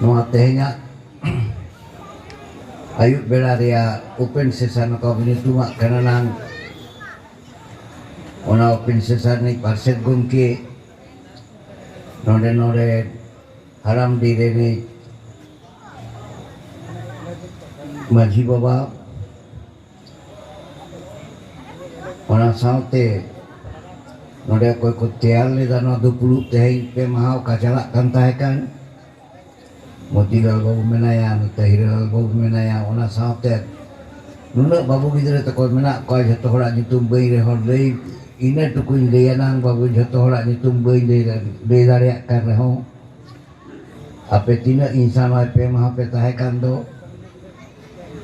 Nua tehnya ayub bela dia open session ko binituma kananang ona open session ni parset gumki node haram dire ni Maji Baba ona saute node koy ko tial ni dano 20 tehing pe mahau kacalak kan tahekan Motilal babu menaya, tahiril babu menaya, ona sahabat. Nuna babu gidra takoi mena koi jatuh orang nyitum bayi rehor lei. Ina tukui leyanang babu jatuh orang nyitum bayi lei dari akar reho. Ape tina insan ape maha pe tahekan do.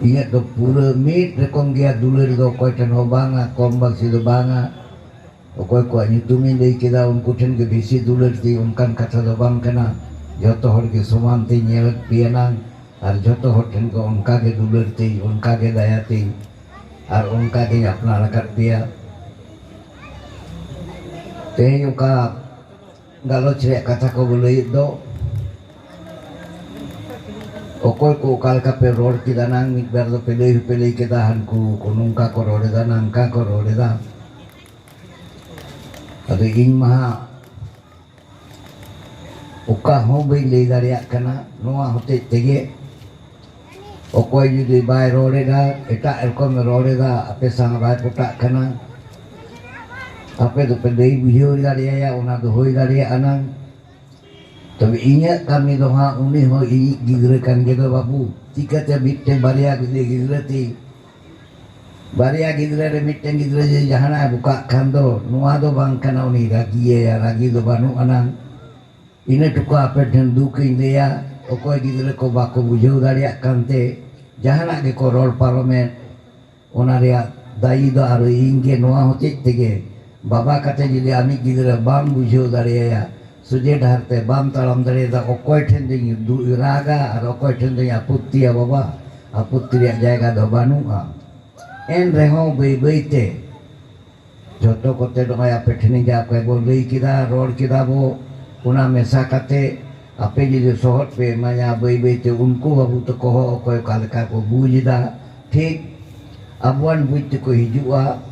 Ingat do pura mit rekong gia dulu do koi tan banga kombak sido banga. Koi koi nyitumin lei kita unkutin ke bisi dulu di unkan kata do bang kena. Joto hor ke somanti nyelet pianang ar joto hor ten ko onka ke dulerti onka ke dayati ar onka ke apna rakat dia teh yuka galo cire kata ko boleh do okol ko kal ka pe ror ki danang mit ber do pele ke dahan ku kunungka ko ror danang ka ko ror da adu ing maha Uka hobi lei dari akana noa hote tege okoi judi bai rore da eta elkom rore da ape sang bai putak kana ape tu pendei bujur dari ya una do hoi dari anang tapi ingat kami doha uni ho i gigrekan gitu babu jika te bitte baria gidreti baria gidre mitte gidre jahana buka kando noa do bang kana uni ragi ya ragi do banu anang Ina tuka apa dan dukin dia, okoi gidre ko bako bujau dari akante, jahanak ke korol parlemen, onaria dai do aru inge noa hotik tege, baba kata jadi ami gidre bam bujau dari ya, suje dharte bam talam dari da okoi tending du iraga, ar okoi tending aputti ya baba, aputti ya jaga do banu en reho bei te, joto kote do kaya petni ja koi bolei kita rol kita bo. Una mesa kate ape jadi sohot pe maya bai te unku babu to ko koy kalka ko bujida ठीक abuan buit ko hijua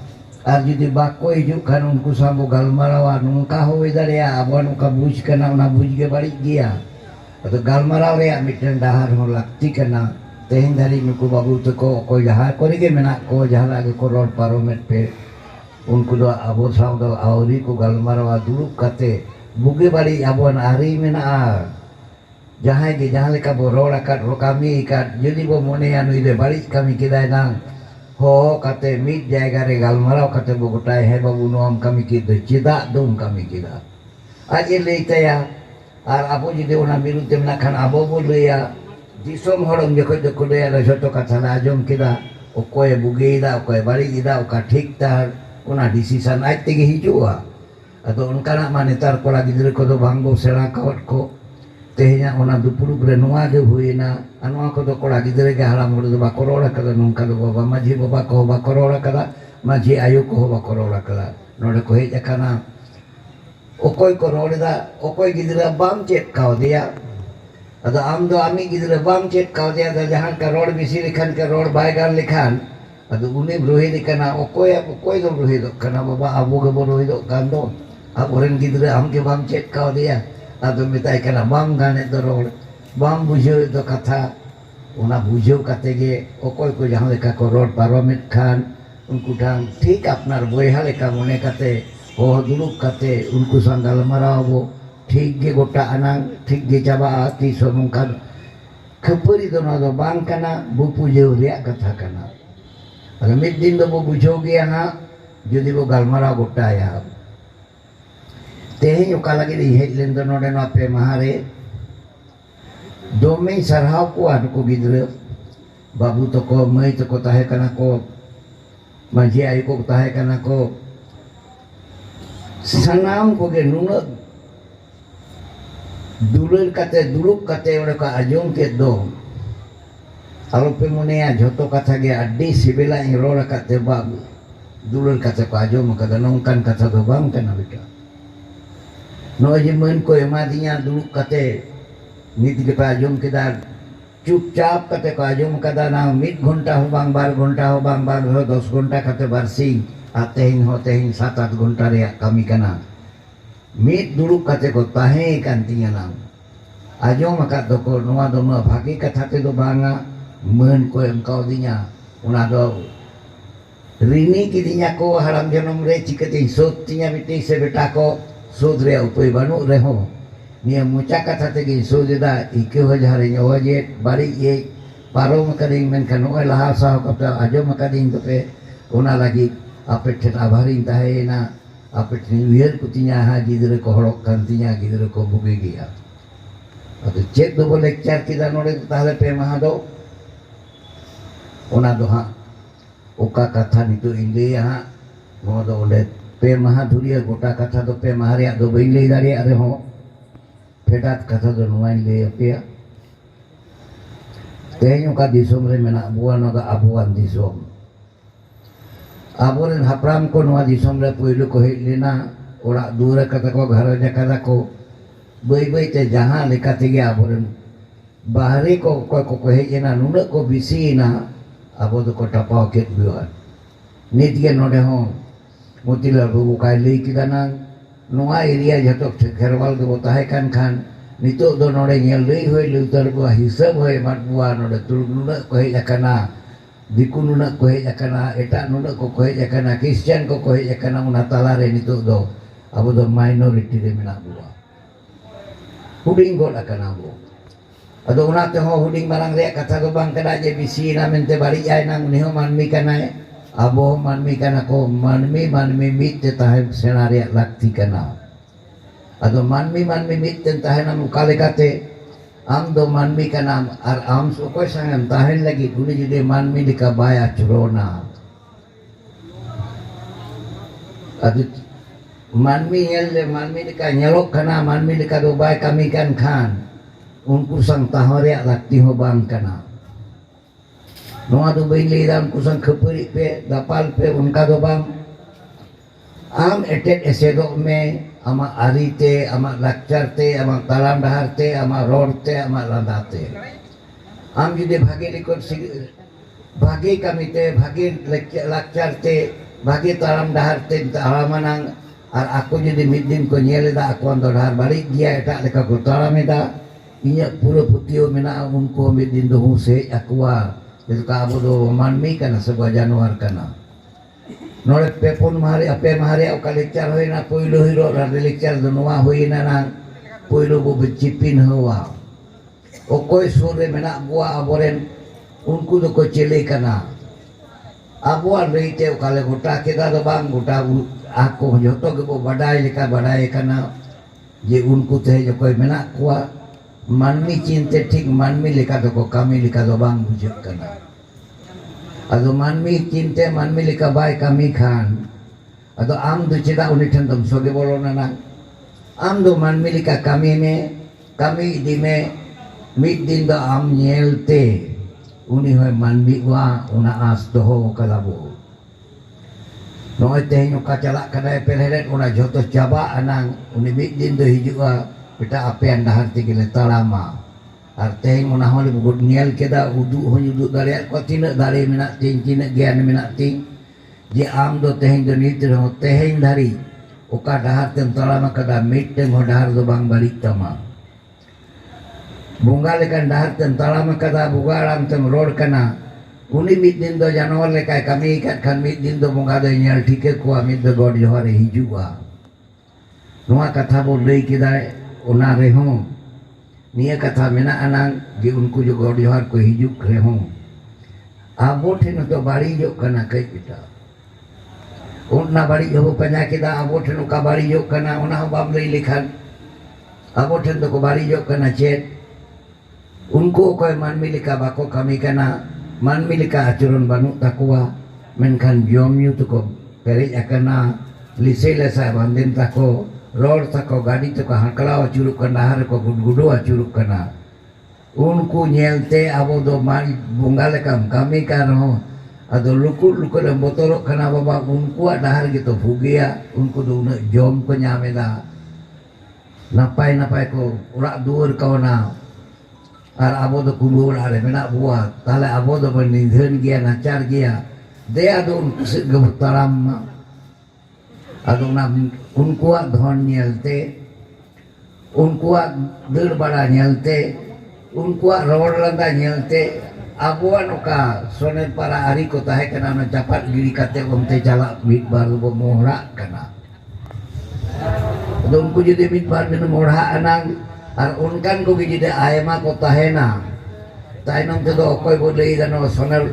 ar jadi bako hiju kan unku sambo galmarawa nungka hoy daria abuan ka buj kana una buj ge bari gia atau galmaraw rea miten dahar ho lakti kana tehen dari nuku babu to ko koy jahar ko ge mena ko jahar ge ko rol paromet pe unku do abo saudo auri ko galmarawa dulu kate buge bari abuan ari mena jahai ge jahale ka borora kat ro kami kat jadi bo mone anu ide bari kami kidai nang ho kate mit jaga re galmarau kate bo gotai he babu nom kami kide cida dum kami kida aje leita ya ar apo jadi ona miru temna kan abo bolu ya disom horong jeko jeko de la joto kata ajom kida okoy buge da okoy bari ida oka ठीक tar ona decision ai tege hijua atau unkana manetar ko lagi dire ko do banggo sera kawat ko tehnya ona 20 grenua ge huina anu ako do ko lagi dire ge halam do bakorola kada nungka do baba maji baba ko bakorola kada maji ayu ko bakorola kada node ko heja kana okoi ko role da okoi gidira bam chet kau dia ada amdo ami gidira bam chet kau dia da jahan ka rod bisi likhan ka rod baigan likhan ada uni brohi dikana okoi do brohi do kana baba abu ge brohi do kando Apuren gidre amke bam chet kau dia atau mitai kana bam gane dorol bam bujau itu kata una bujau kate ge okoi ko jahan leka koror paromit khan unku dang ठीक apnar boyha leka mone kate oh dulu kate unku sanggal marabo ठीक ge gota anang ठीक ge jaba ati somungkan khapari do na do bang kana bu pujau ria kata kana aga mit din do bu bujau ge ha jadi bo galmara gota ya teh yuka lagi di headline do node no ape mahare dome sarhau ko adu ko gidre babu to ko mai to ko tahe kana ko maji ai ko tahe kana ko sanam ko ge nuna dulur kate duluk kate ore ka ajong ke do alo pe monea joto kata ge adi sibela irora kate babu dulur kate ko ajong maka danongkan kata do bang kana bika no aje men ko matinya dulu kate nit kita ajum kita चुपचाप कते को आजम कदा ना मिट घंटा हो बांग बार हो 10 घंटा कते बारसिंग होते ही 7-8 घंटा रे कमी कना मिट दुरुक कते को ताहे kan tinya nang Azam akat doko noa dono bagi kata te do banga men ko engkau dinya una do rini kidinya ko haram janam re cikete sot tinya biti se beta ko sod re upoi banu reho nia muca kata tegi sojeda ike hojare nyawaje bari ye paro makading men kanu laha sah kata ajo makading tope una lagi apet abari tahe na apet niwer kutinya ha gidre ko horok kantinya gidre ko buge gia atau cek do lecture kita nore tahale pe mahado una do ha oka kata nitu inde ha modo ole pe mahaduriya gota kata do pe mahariya do beile dari are ho pedat kata do nuain le apia tehnyo ka disom re mena buan ga abuan disom abuan hapram ko nuwa disom re puilu ko hilina ora dura kata ko gharaja kata ko bai te jahan leka tege abuan bahari ko hejena nuna ko bisina abo do ko tapau ket buan nitge node ho motila buku kai le kidana nuwa area jatok kherwal do tahe kan nito do node nyel lei hoi lutar bua hisab hoi mat bua node tur nuna ko hej akana diku nuna ko hej akana eta nuna ko hej akana Christian ko hej akana una talare nito do abo do minority re mena bua huding god akana bo ado una te ho huding barang re kata do bang kada je bisi na mente bari ai nang neho manmi kana abo manmi kana ko manmi mit te tahe senaria lakti kana ado manmi mit te tahe na mukale kate am do manmi kana ar am so ko sangan tahe lagi duni jide manmi dika baya churona ado manmi yelle manmi dika nyalok kana manmi dika do bay kami kan unku sang tahoria lakti ho bang kana noa do beile dam kusang khapuri pe dapal pe unka do bang am etet esedo me ama arite ama lakcharte ama talam daharte ama rorte ama landate am jide bhage likot bhage kamite bhage lakcharte bhage talam daharte alamanang ar aku jadi midin ko nyele da aku ando dahar balik dia eta leka ko talameda inya pura putio mena unko midin do huse akwa itu kamu do manmi kana sebuah januar kana nore pepon mahari ape mahari au kalikcar hoina poilo hiro ra delikcar do noa hoina nang poilo bo becipin hawa okoi sore mena bua aboren unku do ko cele kana abuan reite kale gota kita do bang gota aku joto ke bo badai leka badai kana je unku te jokoi mena kuwa manmi cinte tik manmi leka do ko kami leka do bang bujuk kana ado manmi cinte manmi leka bai kami ado am do cida uni thandam soge bolona nang am do manmi leka kami di me mid din do am nyelte uni hoy manmi wa una as do ho kalabo noy tehnyo kacala kadai peleret una joto jaba anang uni mid din do hijua pita apean dahar tigile talama arteng una holi bugut niel keda udu honyu dari ko tina dari minak ting tina gian minak ting je am do teheng do nitir ho teheng dari oka dahar ten talama kada mit teng ho dahar do bang balik tama bunga lekan dahar ten talama kada bugaram teng rod kana uni mit din do januar lekai kami ikat kan mit din do bunga do nyal tike ko mit do god johare hijua noa katha bo lei kidai una reho nia kata mena anang di unku juga dihar ko hijuk reho abo theno to bari jo kana kai kita unna bari jo penyakit abo theno ka bari jo kana una bam lei likhan abo theno ko bari jo kana chet unku ko man milika bako kami kana man milika acuron banu takwa menkan jom yu to ko peri akana lise lesa bandin tako road tako gadi tako hakala curuk kana har ko gudu curuk kana unku nyelte abo do mari bungale kami karo ado luku dan botoro kana baba unku ada har gitu fugia unku do jom ko nyameda napai ko urak dur kawana Ar abo do kumbul are menak buah. Tale abo do menindhen gia nacar gia. Dia do unkusik gebutaram. Ado nam unkuat dhon nyelte. Unkuat derbara nyelte. Unkuat ror landa nyelte. Abuan oka sonen para ari ko tahe kana na capat giri kate omte jalak mit baru bomohra kana. Don ku jadi mit bar min morha anang ar unkan ko jadi ayama ko tahena. Tainong tedo okoy bodei dano sonel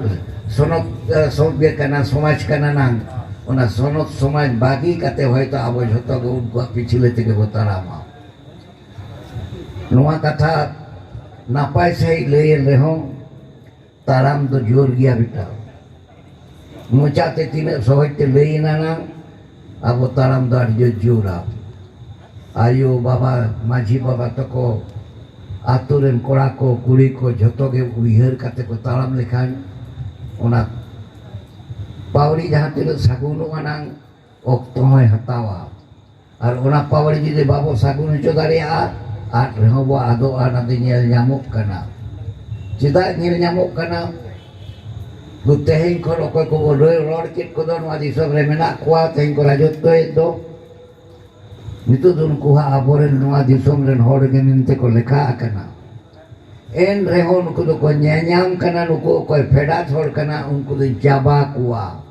sonot sobye kana somaj kana nang. Ona sonot somaj bagi kate hoyto abo jhoto go unku pichile tege botarama. Noa kata napai sai leir rehong taram do jor gya bita. Mucate tine sohite leina nang abo taram do arjo jura. Ayo baba maji baba toko aturen kora ko kuri ko jhoto ge uihar kate ko taram lekhan ona pawri jahan tine sagunu anang okto hoy hatawa. Ar ona pawri jide babo sagunu cho daria at rehobo ado anade nyel nyamuk kana. Cita nyel nyamuk kana Gutehing ko okoy ko bodoy ror kit ko don wadi sobre menak kuat tehing ko rajut to itu. Nitu dun kuha aboren nuwa disom ren hor geninte ko lekha kana. En rehon ko do ko nyanyam kana nuko ko fedat hor kana unku din jaba kuwa.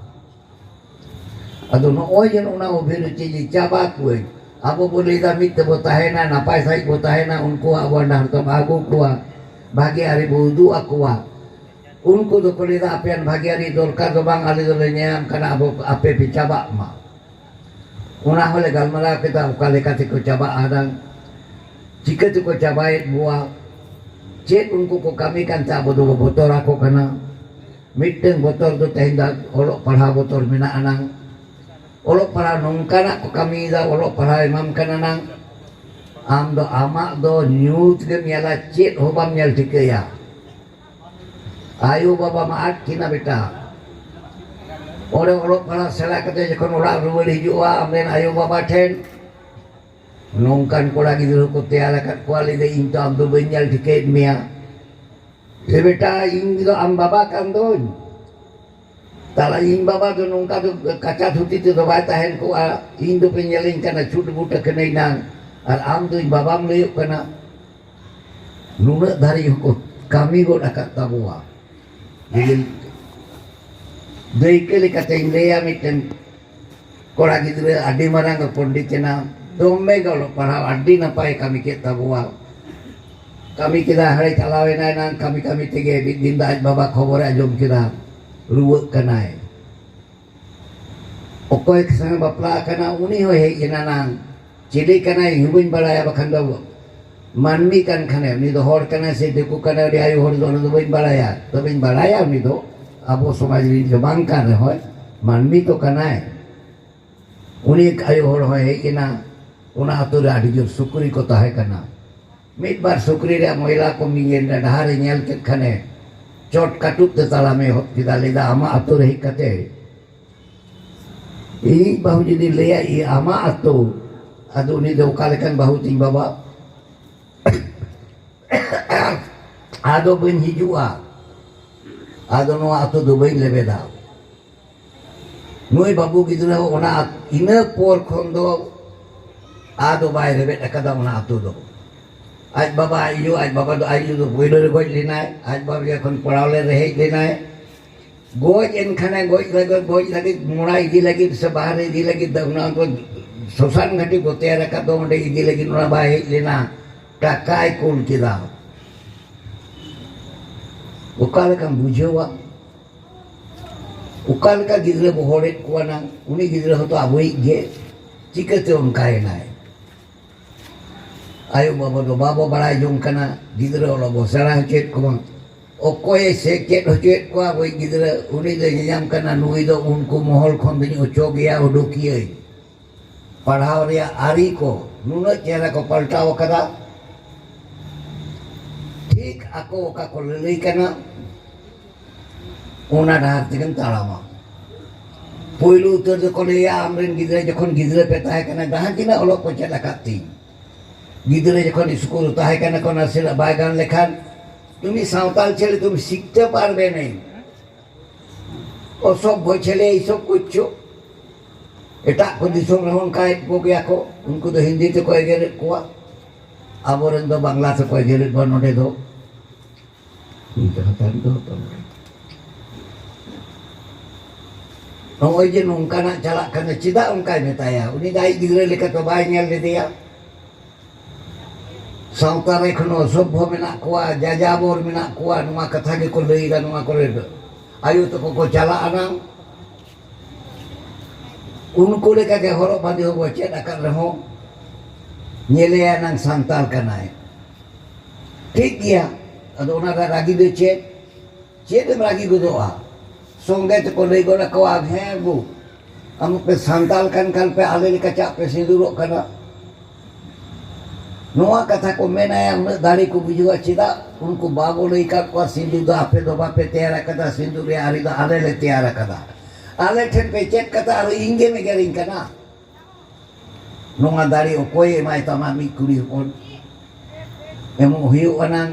Ado no oyen una obiru chiji jaba kuwe. Abo boleh damit tebo tahena napai sai bo tahena unku abon hartom agu kuwa. Bagi hari budu akuwa. Unku do kolida apian bagi hari dorkar do bang ali do lenyam kana abo ape picaba ma. Una hole galmara kita ukale kati ko caba adang. Jika tu ko cabai buah cet unku ko kami kan ta bodo botol aku kana. Miteng botol do tenda olok parha botol mina anang. Olok para nongkana ko kami da olok para imam kana nang. Am do amak do nyut ge miala cet hobam nyal dikeya. Ayo baba maat kina beta. Orang-orang para salah kata jekon orang ruwel hijua amren ayo baba ten. Nongkan ko lagi dulu ko tiara kat kuali de into am do benyal dikait mia. Le beta ing do am baba kan don. Tala ing baba do nongka do kaca thuti tu do bata hen ko ing do penyaling kana chut buta kenai nang. Ar am do baba mleyuk kana. Nuna dari ko kami go dakat tabua. Jadi Deikeli kata India miten kora gidra adi marang ke ponditena dombe kalau para adi napai kami kita buat kami kita hari calawe nang kami tege dinda aj baba khobor ajom kita ruwek kanai okoy kesana bapla kana uni hoy hei nang cili kanai hubin balaya bakan do manmi kan kana ni do hor kana se deku kana di ayu hor do hubin balaya ni do abo somaj ri jabangkan hoy manmi to kanai uni ayo hor hoy ina una atur adi jor sukri ko tahe kana midbar sukri re moila ko mingen da hare nyel ket khane chot katut te talame hot kita leda ama atur he kate ini bahu jadi leya i ama atu adu ni do kalekan bahu ting baba ado ben hijua ado no atu dubai lebeda noi babu gidra ona ina por khondo ado bai lebed akada ona atu do aj baba do ayu do boido goj linai aj baba kon porale rehe linai goj en khane goj lagi murai di lagi sebahare di lagi dona ko sosan ngati gote raka do onde di lagi nona bai lina takai kul kida ukal kan bujewa ukal ka gidre bohoret kuana uni gidre hoto aboi ge cikate on kai nai ayo baba do baba bara jong kana gidre ola bosara cet ko okoy se cet cet ko aboi gidre uni de nyam kana nui do unku mohol khon bini ocho gya odokiye padhaw ria ari ko nuna chera ko paltaw kada ठीक aku ka koleli kana una dahar tigan talama poilu utar de koleya amren gidre jokhon gidre petahe kana dahan kina olok pocela kati gidre jokhon iskul tahe kana kona sila bagan lekhan তুমি সাঁওতাল ছেলে তুমি শিখতে পারবে না, অসভ্য ছেলে এইসব করছো। এটা ko disong rahon kahit po kaya ko unko do hindi to ko gerit ko aboren do bangla to ko gerit ba node do itu hatan do to oi je nungka nak calak kana cida ungkai metaya uni dai gidre leka to bai nyel de dia sautare khono sobho mena kuwa jajabor mena kuwa numa katha ge ko lei ga numa kore ayu to ko chala anang उनको लेकर के हरो बांधे हो check अकर रहो नेले नंग सांताल कनाय ठीक गया अदो ओना रागी दे चेक रागी गुदोआ सोंगे तो को ले गोरा को आग है बु हम पे सांताल कन कल पे आले लेकर चा पे सिंदूरो कना नोआ कथा को मेनाया उन दाढ़ी को बुझुआ चिदा उनको बागो लेकर को सिंदूर दा पे दो बापे तैयार कदा सिंदूर आरी दा आले ले तैयार कदा आले ठेन पे चेक कता आरो इंगे में गेरिंग कना नोंगा दाड़ी ओकोय एमाय तमा मी कुड़ी होन एमो हुयु अनांग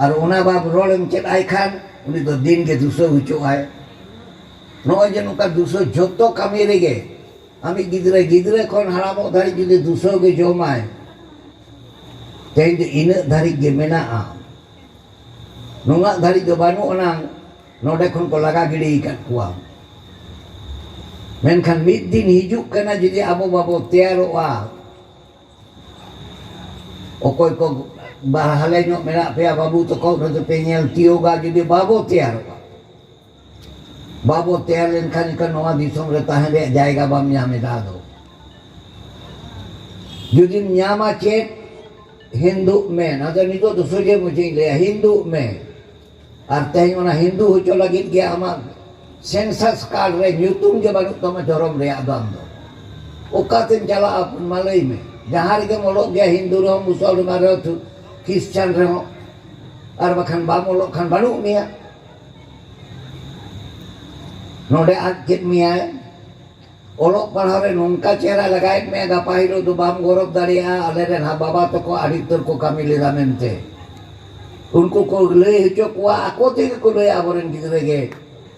आरो ओना बाब रोलेम चेक आय खान उनी तो दिन के दुसो हुचो आय नोय जे नुका दुसो जोतो कामी रेगे आमी गिदरे कोन हरामो दाड़ी जुदि दुसो गे जोमाय तेन दे इन दाड़ी गे मेना आ नोंगा दाड़ी दो बानु अनांग नोडे कोन को लगा गिड़ी इkat कुआ मेनखान मिद दिन हिजुक कना जुदि आबो बाबो तैयारोआ ओकोय को बाहले नो मेना पे बाबू तो को तो पे नेल तियोगा जुदि बाबो तैयारोआ बाबो तैयार लेनखान का नोआ दिसोम रे ताहे रे जाएगा बाम यामे दा दो जुदि न्यामा चेक हिंदू में ना तो नितो तो सोजे मुझे ले हिंदू में अर्थ है ओना हिंदू हो चो लगित गया आमा सेंसस कार्ड रे न्यूतुम के बानु तमा जरम रे आदम दो ओकातिन चला मलई में जहां रे मोलोक गया हिंदू रो मुसलमान रो क्रिश्चियन रो आर बखन बा मोलोक खान बानु मिया नोडे आज कित मिया ओलोक पढ़ा रे नोंका चेहरा लगाए में गपा हिरो दो बाम गौरव दाड़िया आले रे ना बाबा तो को आडितर को कामी लेदा मेनते उनको को ले हिचो को आको ते को ले आबरन गिदरे गे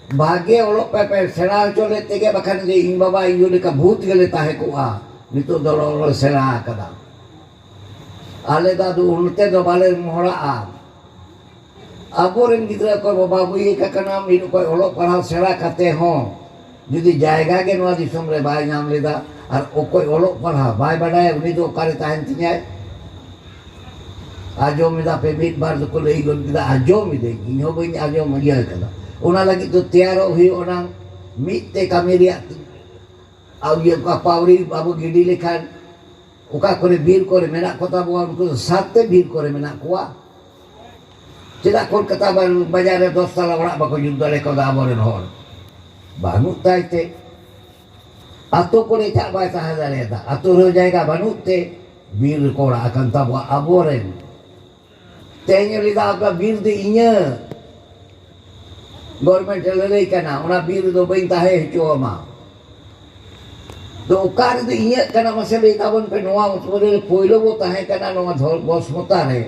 भाग्य ओलो पे सेना चले तेगे बखन जे इन बाबा इयोले का भूत गेले ताहे को आ नितो दलो सेना कदा आले दादू उनते दो बाले मोहरा आ आबोरेन गिदरा को बाबा बुई का कनाम इन को ओलो पढ़ा सेना कते हो जुदी जायगा के नवा दिसम रे बाय नाम लेदा और ओ कोई ओलो पढ़ा बाय बडाय उनी दो करे ताहन तियाय आजो मिदा पे बीत बार को लेई गोन गिदा आजो मिदे इहो बई आजो मगिया कदा ओना लगी तो तैयार हुई ओना मिते कामेरिया आउ ये का पावरी बाबू गिडी लेखान ओका करे बीर करे मेना कोता बुआ उनको साथे बीर करे मेना कुआ चेदा कोलकाता बाजार रे 10 साल ओड़ा बाको युद्ध ले को दाबरेन होर बानु ताइते आतो करे चा बाय साहदारे दा आतो रो जाएगा बानुते बीर कोड़ा akan tabwa aboren तेन्यो लिदा आपका बीर दे इnya गवर्नमेंट ले कना ओना बीर दो बइन ताहे हिचोमा तो कार दो इया कना मसले ताबन पे नोआ उसरे पोइलो बो ताहे कना नोआ धर बस मता रे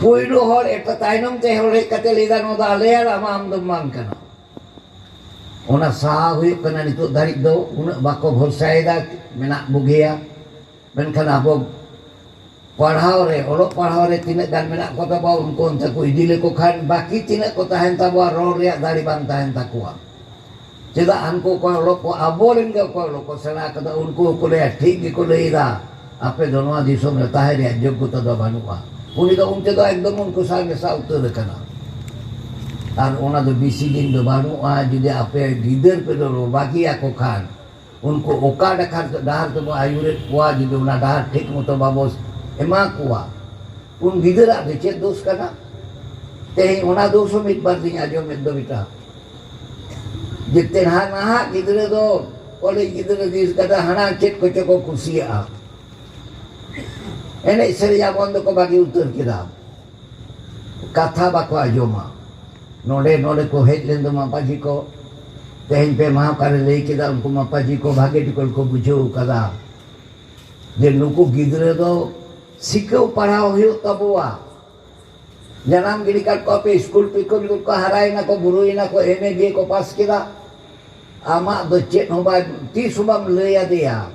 पोइलो हर एटा ताइनम ते हरे कते लेदा नो दा ले आमा आम दम मान कना ओना सा हुई कना नितो दारी दो उन बाको भरसायदा मेना बुगिया मेनखान आबो पढ़ाओ रे ओलो पढ़ाओ रे तीन गान मेना को तबा उनको उनसे को इदिले को खान बाकी तीन को ताहन तबा रोड रे दाड़ी बान ताहन तकुआ चेदा अनको को ओलो को आबोरेन के को ओलो को सेना कदा उनको को ले ठीक को लेदा आपे दोनों दिसों में ताहे रे योग्यता दो बानुआ उनी तो उनते तो एकदम उनको सामने सा उतर कना और ओना दो बीसी दिन दो बानुआ जुदे आपे गिदर पे दो बाकी आको खान उनको ओका डकार डार तो आयुरे कुआ जुदे उना डार ठीक मतो बाबोस एमा कुआ उन गिदरा दे चेक दोष कना तेही ओना दोषो मिट बार दिन आजो में दो बिटा जिते ना गिदरे दो ओले गिदरे दिस कदा हना चेक को चको कुसिया एने सरिया बंद को बाकी उतर किदा कथा बाको आजोमा नोडे नोडे को हेज लेंदो मापाजी को तेही पे महाकारे ले किदा उनको मापाजी को भागे टिकल को बुझो कदा जे नुको गिदरे दो सिक्को पढ़ाओ हो तबुआ janam gini kat ko ape school pikun ko harai na ko burui na ko MA ko pas kira ama do chet ho bai ti subam leya dia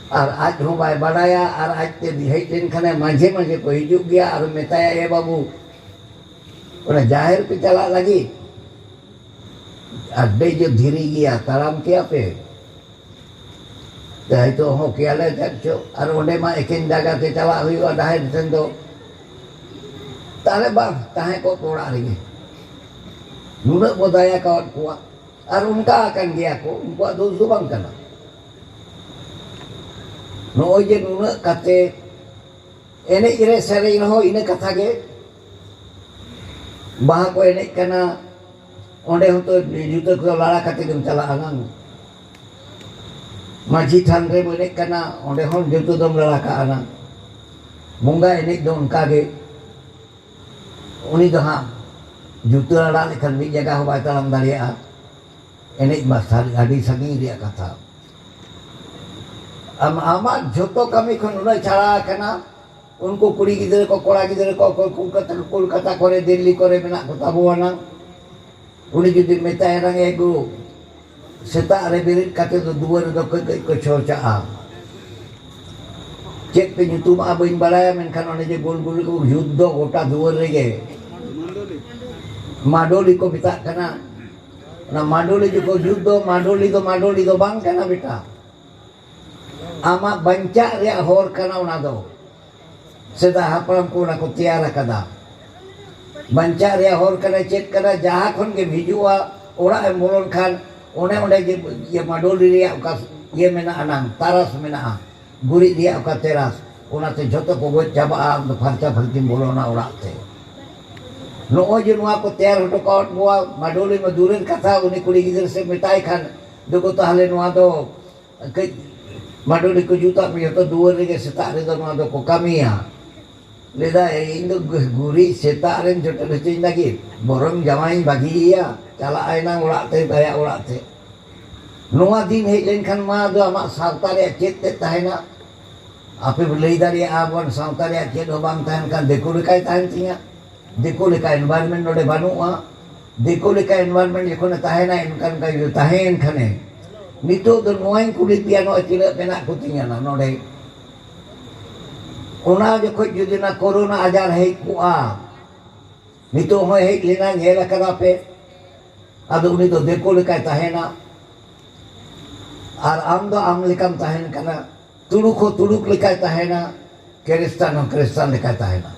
ar aj ho bai badaya ar aj te dihai ten khane majhe majhe ko hijuk gaya ar metaya e babu ona jahir pe chala lagi ada je dhiri gaya taram ke ape dah itu ho kiale jakcho ar onde ma ekin jaga te chala huyu dahir ten do tale bang tahe ko tora lagi nuna bodaya kawat kuat ar unka akan dia ko unka do subang kana no je nuna kate ene ire sere ho ine katha ge bah ko ene kana onde honto juta ko lara kate dem chala angang maji than re ene kana onde hon juta dom lara ka anang munga ene do unka ge uni dah juta lara lekan mi jaga ho bai talang daria ene masar adi sangi dia kata amat joto kami khon unai chara kana unko kuri gidre ko kora gidre ko Kolkata kore Delhi kore menak ko tabuana uni judi metai rang ego seta re berit kate do duar do ko chorcha cek pe YouTube abain balaya menkan one je gol gol ko yuddho gota duar rege madoli ko bita kana na madoli jo yuddho madoli do bang kana beta ama banca ria hor kana una do seda hapram ko na ko tiara kada banca ria hor kana cek kada jaha khon ge hijua ora em bolon khan one onde je ye madoli ria ka ye mena anang taras mena guri dia ka teras onate joto ko go jaba do pharcha phartim bolona ora te no oje nuwa ko tiar hoto ko nuwa madoli ma duren katha uni kuli gidar se metai khan dogo tahale nuwa do ke madoli ko juta pe to duar re seta re do nuwa do ko kamia leda indo guri seta ren joto le chin lagi borong jamai bagi ya chala aina ora te daya ora te nuwa din hei len khan ma do ama sauta re chet te tahena ape lei dari abon sauta re chet ho bang tahan kan deku kai tahan tinya deku leka environment node banua deku leka environment jekona tahena enkan kai tahen khane nito do noain kulit piano atila pena kutinya na node ona jokho judi na corona ajar hei ku'a nito ho hei lena nyela karape adu nito deku leka tahena ar am do am lekam tahen kana tuluk ho tuluk leka tahena kristan ho kristan leka tahena